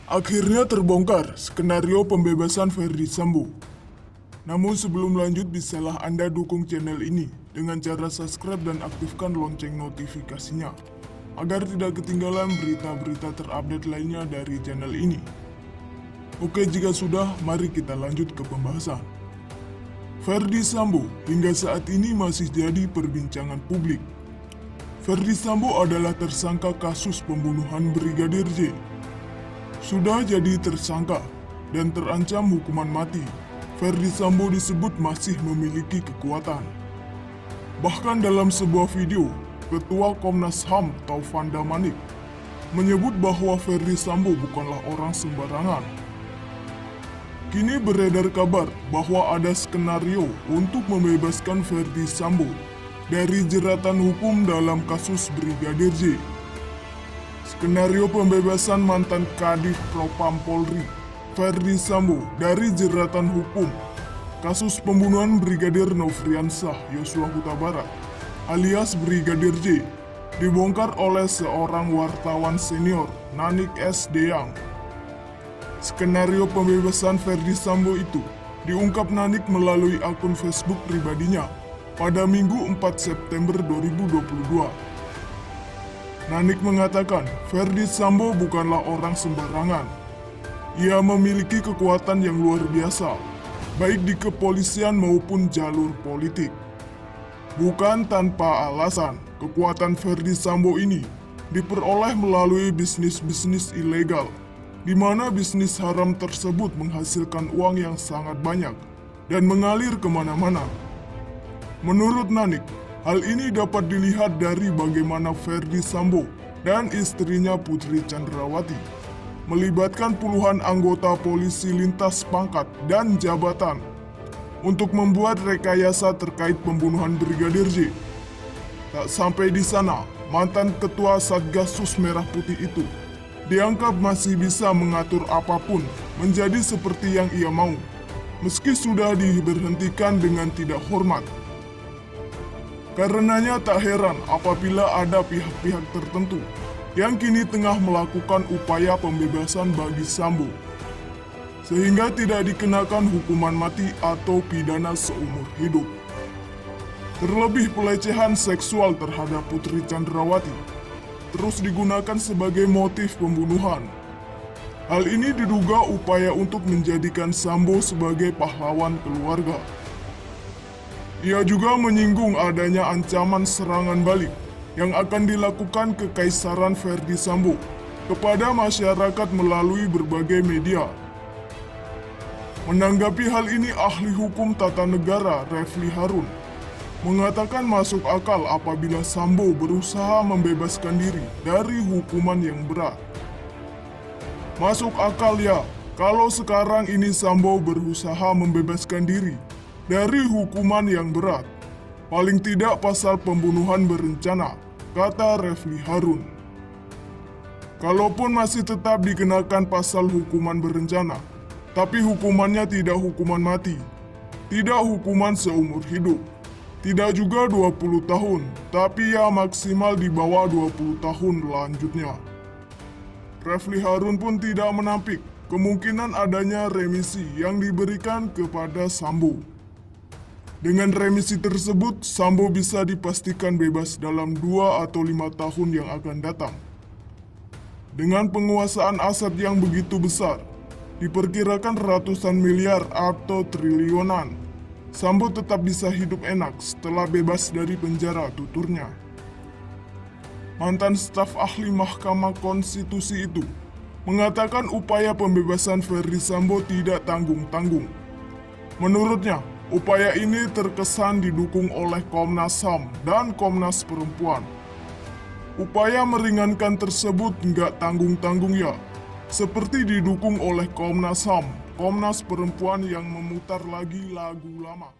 Akhirnya terbongkar skenario pembebasan Ferdy Sambo. Namun sebelum lanjut, bisalah Anda dukung channel ini dengan cara subscribe dan aktifkan lonceng notifikasinya, agar tidak ketinggalan berita-berita terupdate lainnya dari channel ini. Oke, jika sudah, mari kita lanjut ke pembahasan. Ferdy Sambo hingga saat ini masih jadi perbincangan publik. Ferdy Sambo adalah tersangka kasus pembunuhan Brigadir J. Sudah jadi tersangka dan terancam hukuman mati, Ferdy Sambo disebut masih memiliki kekuatan. Bahkan dalam sebuah video, Ketua Komnas HAM Taufan Damanik menyebut bahwa Ferdy Sambo bukanlah orang sembarangan. Kini beredar kabar bahwa ada skenario untuk membebaskan Ferdy Sambo dari jeratan hukum dalam kasus Brigadir J. Skenario pembebasan mantan Kadif Propam Polri, Ferdy Sambo, dari jeratan hukum kasus pembunuhan Brigadir Nofriansah Yosua Huta Barat alias Brigadir J dibongkar oleh seorang wartawan senior, Nanik S. Deyang. Skenario pembebasan Ferdy Sambo itu diungkap Nanik melalui akun Facebook pribadinya pada Minggu 4 September 2022. Nanik mengatakan Ferdy Sambo bukanlah orang sembarangan. Ia memiliki kekuatan yang luar biasa, baik di kepolisian maupun jalur politik. Bukan tanpa alasan, kekuatan Ferdy Sambo ini diperoleh melalui bisnis-bisnis ilegal, di mana bisnis haram tersebut menghasilkan uang yang sangat banyak dan mengalir kemana-mana. Menurut Nanik, hal ini dapat dilihat dari bagaimana Ferdy Sambo dan istrinya Putri Chandrawati melibatkan puluhan anggota polisi lintas pangkat dan jabatan untuk membuat rekayasa terkait pembunuhan Brigadir J. Tak sampai di sana, mantan ketua Satgasus Merah Putih itu dianggap masih bisa mengatur apapun menjadi seperti yang ia mau, meski sudah diberhentikan dengan tidak hormat. Karenanya tak heran apabila ada pihak-pihak tertentu yang kini tengah melakukan upaya pembebasan bagi Sambo, sehingga tidak dikenakan hukuman mati atau pidana seumur hidup. Terlebih pelecehan seksual terhadap Putri Chandrawati terus digunakan sebagai motif pembunuhan. Hal ini diduga upaya untuk menjadikan Sambo sebagai pahlawan keluarga. Ia juga menyinggung adanya ancaman serangan balik yang akan dilakukan kekaisaran Ferdy Sambo kepada masyarakat melalui berbagai media. Menanggapi hal ini, ahli hukum tata negara Refli Harun mengatakan masuk akal apabila Sambo berusaha membebaskan diri dari hukuman yang berat. Masuk akal ya, kalau sekarang ini Sambo berusaha membebaskan diri dari hukuman yang berat, paling tidak pasal pembunuhan berencana, kata Refli Harun. Kalaupun masih tetap dikenakan pasal hukuman berencana, tapi hukumannya tidak hukuman mati, tidak hukuman seumur hidup, tidak juga 20 tahun, tapi ya maksimal di bawah 20 tahun lanjutnya. Refli Harun pun tidak menampik kemungkinan adanya remisi yang diberikan kepada Sambo. Dengan remisi tersebut, Sambo bisa dipastikan bebas dalam 2 atau 5 tahun yang akan datang. Dengan penguasaan aset yang begitu besar, diperkirakan ratusan miliar atau triliunan, Sambo tetap bisa hidup enak setelah bebas dari penjara, tuturnya. Mantan staf ahli Mahkamah Konstitusi itu mengatakan upaya pembebasan Ferdy Sambo tidak tanggung-tanggung. Menurutnya, upaya ini terkesan didukung oleh Komnas HAM dan Komnas Perempuan. Upaya meringankan tersebut nggak tanggung-tanggung ya, seperti didukung oleh Komnas HAM, Komnas Perempuan yang memutar lagi lagu lama.